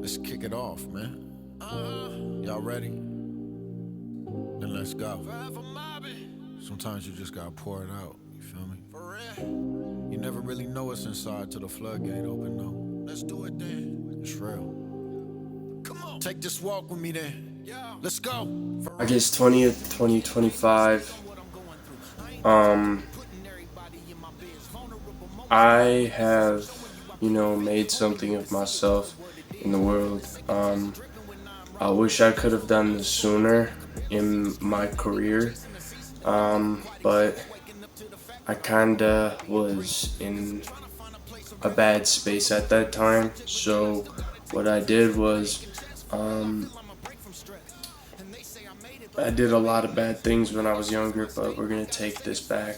Let's kick it off, man. Y'all ready? Then let's go. Sometimes you just gotta pour it out, you feel me? For real. You never really know what's inside till the floodgate open, though. Let's do it then. It's real. Come on. Take this walk with me then. Yeah. Let's go. August 20th, 2025. I have, made something of myself in the world. I wish I could have done this sooner in my career, but I kinda was in a bad space at that time. So what I did was, I did a lot of bad things when I was younger, but we're gonna take this back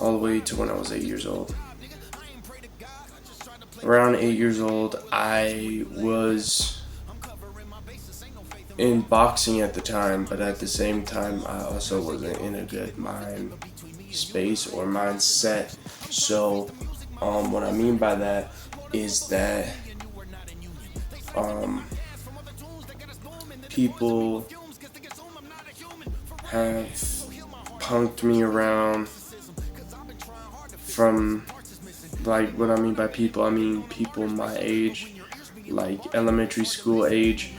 all the way to when I was 8 years old. Around 8 years old, I was in boxing at the time, but at the same time, I also wasn't in a good mind space or mindset. So, what I mean by that is that people have punked me around from, like, what I mean by people, I mean people my age, like elementary school age.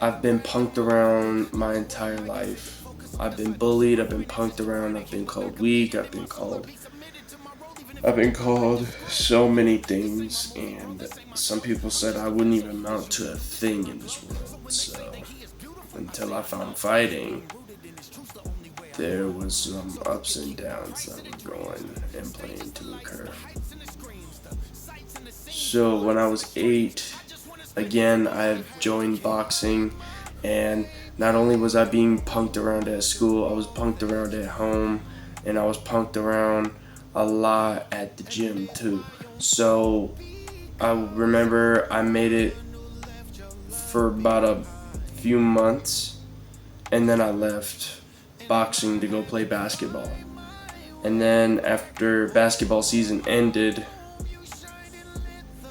I've been punked around my entire life. I've been bullied, I've been punked around, I've been called weak, I've been called so many things, and some people said I wouldn't even amount to a thing in this world. So until I found fighting, there was some ups and downs that were going and planning to occur. So when I was 8, again, I joined boxing, and not only was I being punked around at school, I was punked around at home, and I was punked around a lot at the gym too. So I remember I made it for about a few months, and then I left boxing to go play basketball. And then after basketball season ended,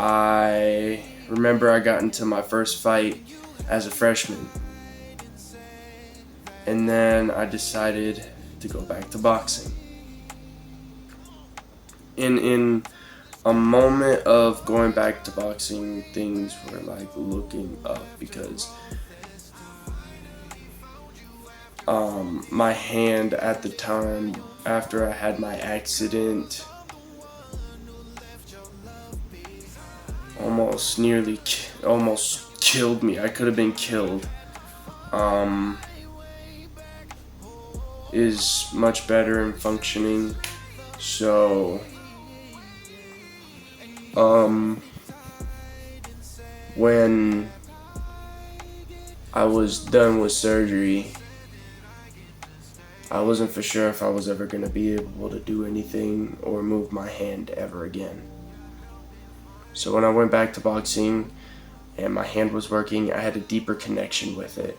I remember I got into my first fight as a freshman. And then I decided to go back to boxing. In a moment of going back to boxing, things were like looking up because my hand at the time, after I had my accident, almost killed me. I could have been killed. Is much better and functioning. So when I was done with surgery, I wasn't for sure if I was ever going to be able to do anything or move my hand ever again. So when I went back to boxing and my hand was working, I had a deeper connection with it.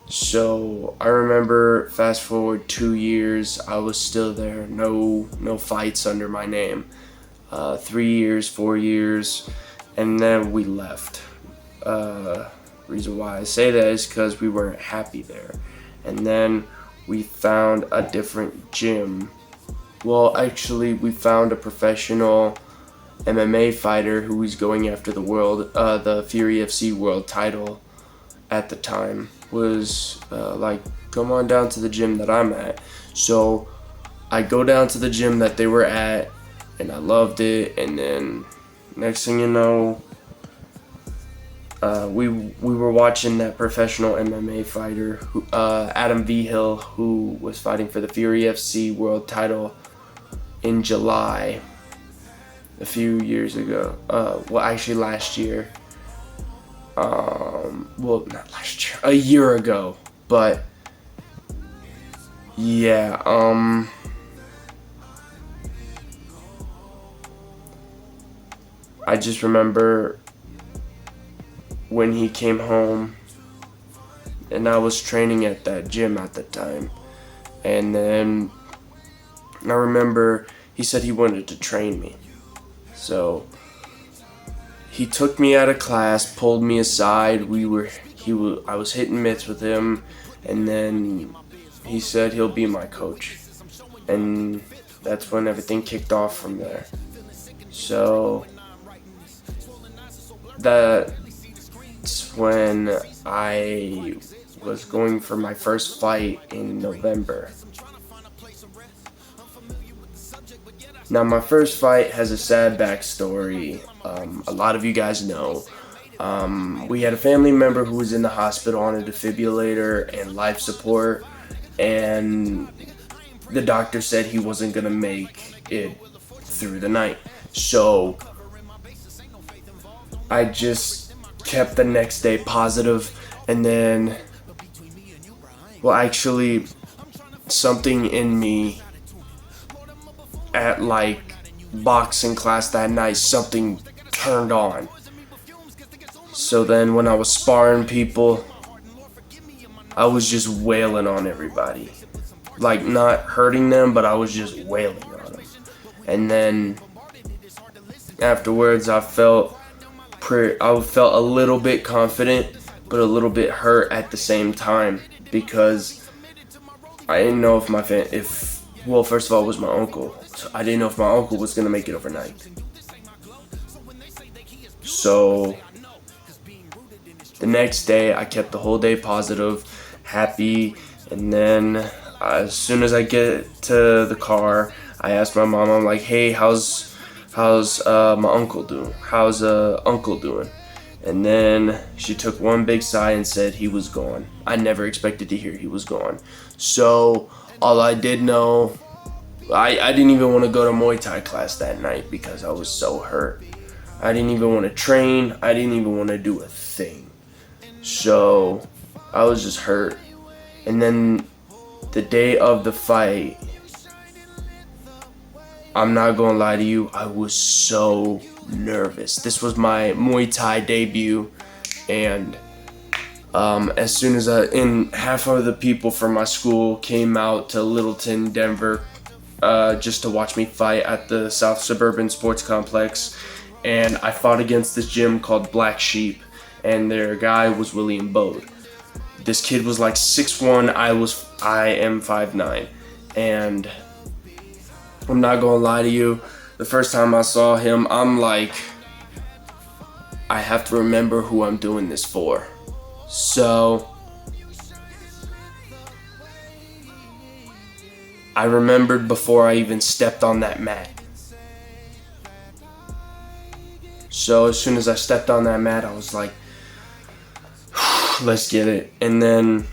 So I remember, fast forward 2 years, I was still there, no fights under my name. 3 years, 4 years, and then we left. Reason why I say that is because we weren't happy there. And then we found a different gym. Well, actually, we found a professional MMA fighter who was going after the Fury FC world title at the time. Was like, come on down to the gym that I'm at. So I go down to the gym that they were at, and I loved it. And then next thing you know, we were watching that professional MMA fighter, Adam V. Hill, who was fighting for the Fury FC world title in July a few years ago. Well, actually last year. Well, not last year, a year ago. But yeah, I just remember when he came home, and I was training at that gym at the time. And then I remember he said he wanted to train me. So he took me out of class, pulled me aside. I was hitting mitts with him, and then he said he'll be my coach, and that's when everything kicked off from there. So that's when I was going for my first fight in November. Now, my first fight has a sad backstory. A lot of you guys know. We had a family member who was in the hospital on a defibrillator and life support, and the doctor said he wasn't going to make it through the night. So I just kept the next day positive, and then, well, actually, something in me at like boxing class that night, something turned on. So then when I was sparring people, I was just wailing on everybody. Like, not hurting them, but I was just wailing on them. And then afterwards I felt a little bit confident, but a little bit hurt at the same time, because I didn't know well, first of all, it was my uncle. So I didn't know if my uncle was going to make it overnight. So the next day, I kept the whole day positive, happy, and then as soon as I get to the car, I asked my mom, I'm like, hey, how's my uncle doing? How's uncle doing? And then she took one big sigh and said he was gone. I never expected to hear he was gone. So all I did know, I didn't even want to go to Muay Thai class that night because I was so hurt. I didn't even want to train. I didn't even want to do a thing. So I was just hurt. And then the day of the fight, I'm not gonna lie to you, I was so nervous. This was my Muay Thai debut, and as soon as half of the people from my school came out to Littleton, Denver, just to watch me fight at the South Suburban Sports Complex, and I fought against this gym called Black Sheep, and their guy was William Bode. This kid was like 6'1", I am 5'9", and I'm not gonna lie to you, the first time I saw him, I'm like, I have to remember who I'm doing this for. So I remembered before I even stepped on that mat. So as soon as I stepped on that mat, I was like, let's get it. And then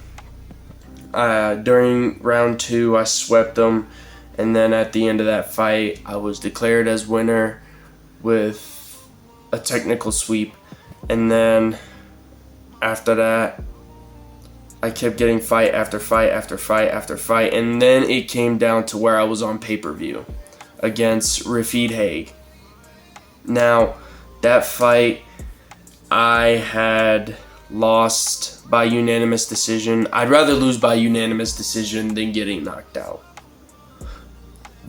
during round 2, I swept them. And then at the end of that fight, I was declared as winner with a technical sweep. And then after that, I kept getting fight after fight after fight after fight. And then it came down to where I was on pay-per-view against Rafid Haig. Now, that fight, I had lost by unanimous decision. I'd rather lose by unanimous decision than getting knocked out.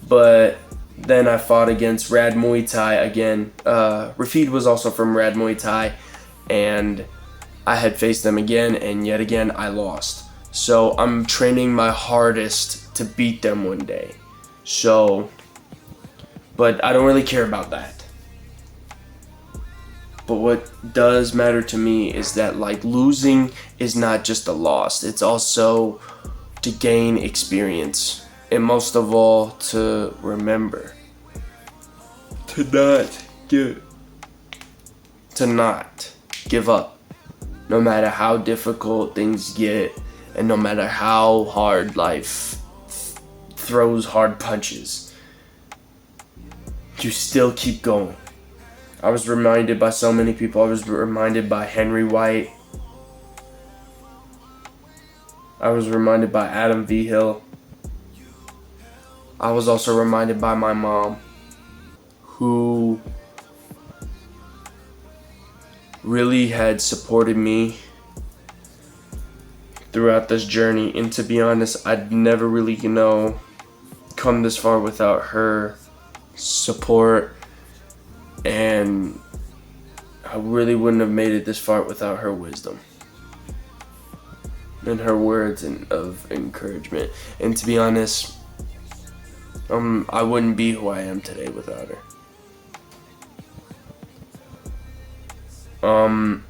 But then I fought against Rad Muay Thai again. Rafid was also from Rad Muay Thai, and I had faced them again, and yet again I lost. So I'm training my hardest to beat them one day. But I don't really care about that. But what does matter to me is that, like, losing is not just a loss. It's also to gain experience. And most of all, to remember. To not give up. No matter how difficult things get, and no matter how hard life throws hard punches, you still keep going. I was reminded by so many people. I was reminded by Henry White. I was reminded by Adam V. Hill. I was also reminded by my mom, who really had supported me throughout this journey. And to be honest, I'd never really, come this far without her support and I really wouldn't have made it this far without her wisdom and her words of encouragement. And to be honest, I wouldn't be who I am today without her.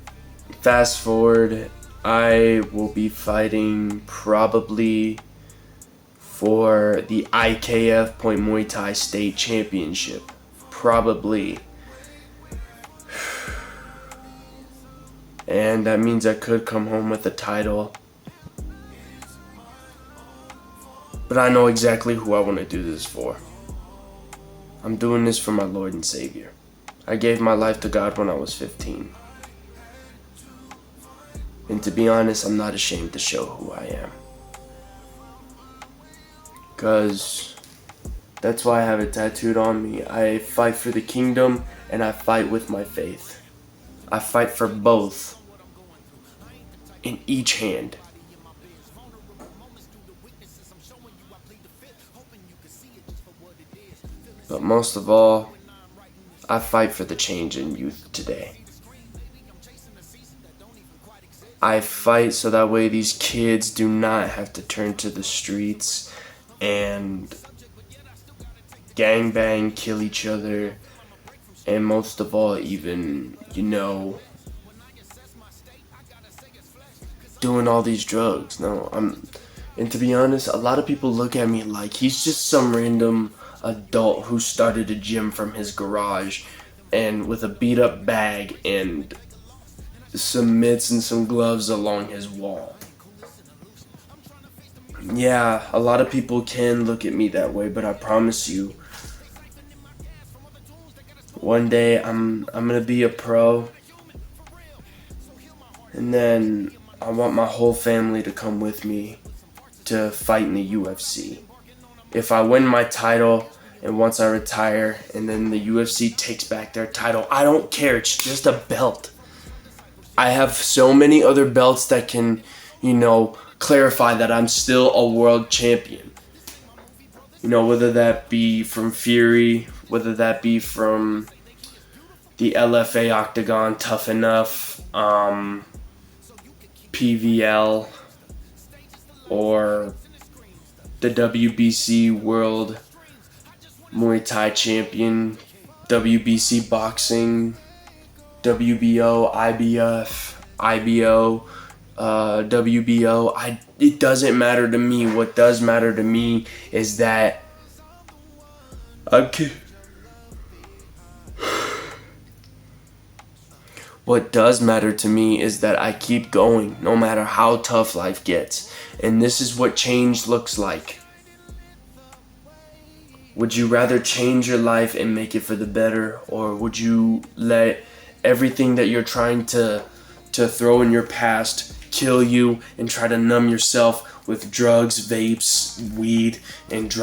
Fast forward, I will be fighting probably for the IKF Point Muay Thai State Championship. Probably. And that means I could come home with a title. But I know exactly who I want to do this for. I'm doing this for my Lord and Savior. I gave my life to God when I was 15. And to be honest, I'm not ashamed to show who I am. Because that's why I have it tattooed on me. I fight for the kingdom and I fight with my faith. I fight for both in each hand. But most of all, I fight for the change in youth today. I fight so that way these kids do not have to turn to the streets and gangbang, kill each other, and most of all, even, doing all these drugs. And to be honest, a lot of people look at me like he's just some random adult who started a gym from his garage and with a beat up bag and some mitts and some gloves along his wall. Yeah, a lot of people can look at me that way, but I promise you, one day I'm gonna be a pro, and then I want my whole family to come with me to fight in the UFC. If I win my title and once I retire and then the UFC takes back their title, I don't care, it's just a belt. I have so many other belts that can, clarify that I'm still a world champion. Whether that be from Fury, whether that be from the LFA Octagon, Tough Enough, PVL, or the WBC World Muay Thai Champion, WBC Boxing, WBO, IBO, WBO. It doesn't matter to me. What does matter to me is that What does matter to me is that I keep going no matter how tough life gets. And this is what change looks like. Would you rather change your life and make it for the better, or would you let everything that you're trying to throw in your past kill you and try to numb yourself with drugs, vapes, weed, and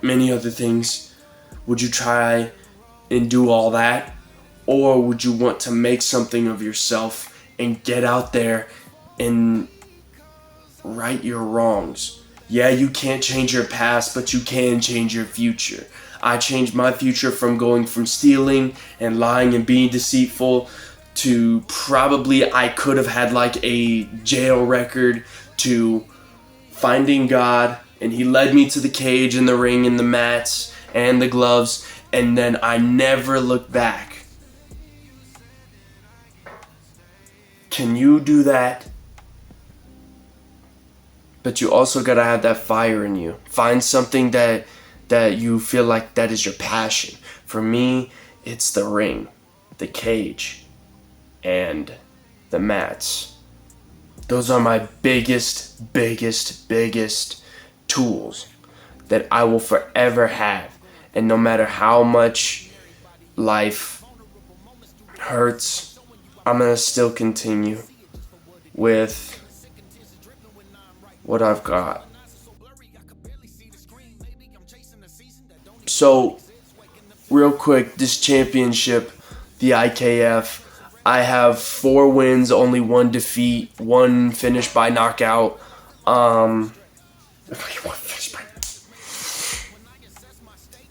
many other things? Would you try and do all that? Or would you want to make something of yourself and get out there and right your wrongs? Yeah, you can't change your past, but you can change your future. I changed my future from going from stealing and lying and being deceitful to probably I could have had like a jail record, to finding God, and he led me to the cage and the ring and the mats and the gloves, and then I never looked back. Can you do that? But you also gotta have that fire in you. Find something that you feel like that is your passion. For me, it's the ring, the cage, and the mats. Those are my biggest tools that I will forever have. And no matter how much life hurts, I'm gonna still continue with what I've got. So, real quick, this championship, the IKF, I have 4 wins, only 1 defeat, 1 finish by knockout.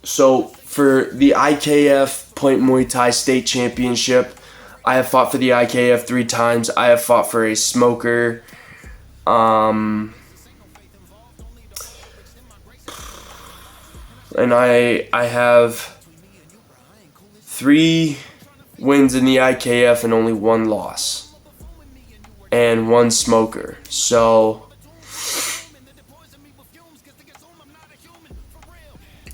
So, for the IKF Point Muay Thai State Championship, I have fought for the IKF 3 times. I have fought for a smoker. And I have 3 wins in the IKF and only 1 loss. And 1 smoker. So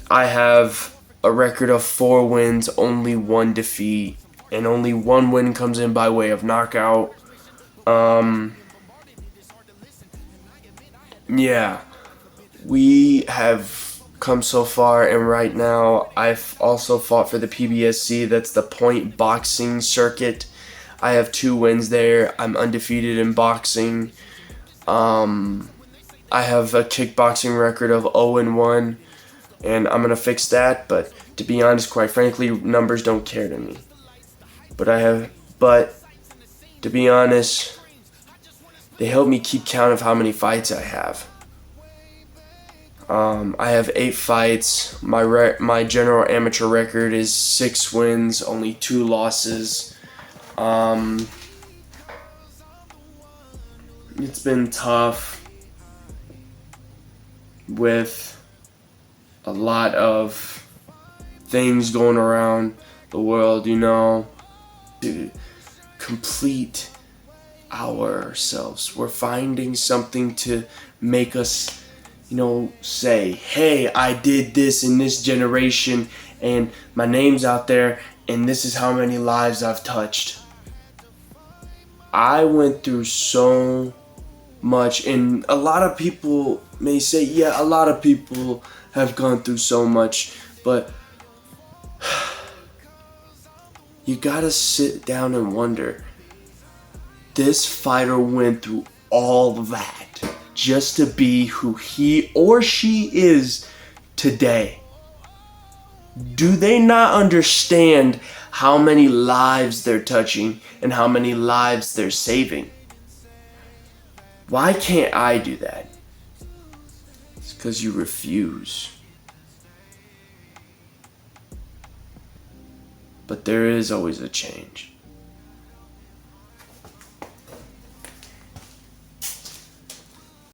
I have a record of 4 wins, only 1 defeat, and only 1 win comes in by way of knockout. Yeah, we have come so far, and right now I've also fought for the PBSC. That's the point boxing circuit. I have 2 wins there. I'm undefeated in boxing. I have a kickboxing record of 0-1, and I'm gonna fix that. But to be honest, quite frankly, numbers don't care to me. But to be honest, they help me keep count of how many fights I have. I have 8 fights. My general amateur record is 6 wins, only 2 losses. It's been tough with a lot of things going around the world, to complete ourselves. We're finding something to make us, say, hey, I did this in this generation, and my name's out there, and this is how many lives I've touched. I went through so much, and a lot of people may say, yeah, a lot of people have gone through so much, but you gotta sit down and wonder, this fighter went through all that just to be who he or she is today. Do they not understand how many lives they're touching and how many lives they're saving? Why can't I do that? It's because you refuse. But there is always a change.